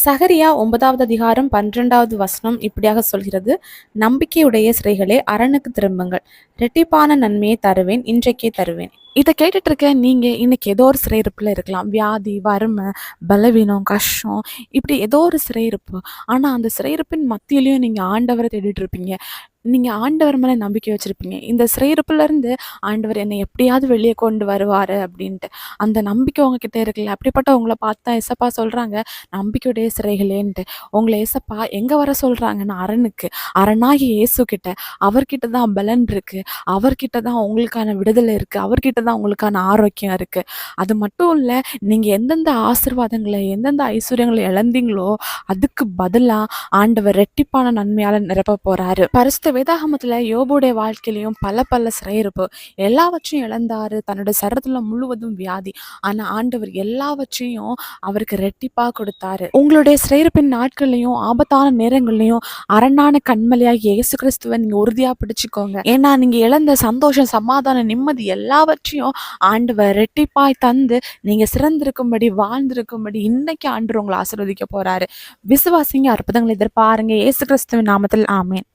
சகரியா 9வது அதிகாரம் 12வது வசனம் இப்படியாக சொல்கிறது, நம்பிக்கையுடைய சிறைகளே அரணுக்கு திரும்புங்கள், இரட்டிப்பான நன்மையை தருவேன், இன்றைக்கே தருவேன். இதை கேட்டுட்டு இருக்க நீங்க இன்னைக்கு ஏதோ ஒரு சிறையிருப்புல இருக்கலாம். வியாதி, வறுமை, பலவீனம், கஷ்டம், இப்படி ஏதோ ஒரு சிறையிருப்பு. ஆனா அந்த சிறையிருப்பின் மத்தியிலையும் நீங்க ஆண்டவரை தேடிட்டு இருப்பீங்க. நீங்க ஆண்டவர் மேல நம்பிக்கை வச்சிருப்பீங்க. இந்த சிறையிருப்புல இருந்து ஆண்டவர் என்னை எப்படியாவது வெளியே கொண்டு வருவாரு அப்படின்ட்டு அந்த நம்பிக்கை உங்ககிட்ட இருக்குல்ல. அப்படிப்பட்ட உங்களை பார்த்தா ஏசப்பா சொல்றாங்க, நம்பிக்கையுடைய சிறைகளேன்ட்டு. உங்களை ஏசப்பா எங்க வர சொல்றாங்கன்னா அரணுக்கு, அரணாகி இயேசு கிட்ட. அவர்கிட்ட தான் பலன் இருக்கு, அவர்கிட்ட தான் உங்களுக்கான விடுதலை இருக்கு, அவர்கிட்ட தான் உங்களுக்கான ஆரோக்கியம் இருக்கு. அது மட்டும் இல்ல, நீங்க எந்தெந்த ஆசீர்வாதங்களை எந்தெந்த ஐஸ்வர்யங்களை இழந்தீங்களோ அதுக்கு பதிலா ஆண்டவர் ரெட்டிப்பான நன்மையால நிரப்ப போறாரு. பரிசுத்த வேதாகமத்துல யோபுடைய வாழ்க்கையிலையும் பல பல சிறையிருப்பு, எல்லாவற்றையும் இழந்தாரு. தன்னோட சரீரத்துல முழுவதும் வியாதி. ஆனா ஆண்டவர் எல்லாவற்றையும் அவருக்கு ரெட்டிப்பா கொடுத்தாரு. உங்களுடைய சிறையிருப்பின் நாட்கள்லையும் ஆபத்தான நேரங்கள்லையும் அரணான கண்மலையாகி இயேசு கிறிஸ்துவை நீங்க உறுதியா பிடிச்சுக்கோங்க. ஏன்னா நீங்க இழந்த சந்தோஷம், சமாதானம், நிம்மதி எல்லாவற்றையும் ஆண்டவர் ரெட்டிப்பாய் தந்து நீங்க சிறந்திருக்கும்படி, வாழ்ந்திருக்கும்படி இன்னைக்கு ஆண்டவர் உங்களை ஆசீர்வதிக்க போறாரு. விசுவாசிங்க, அற்புதங்களை எதிர்பாருங்க. இயேசு கிறிஸ்துவின் நாமத்தில் ஆமென்.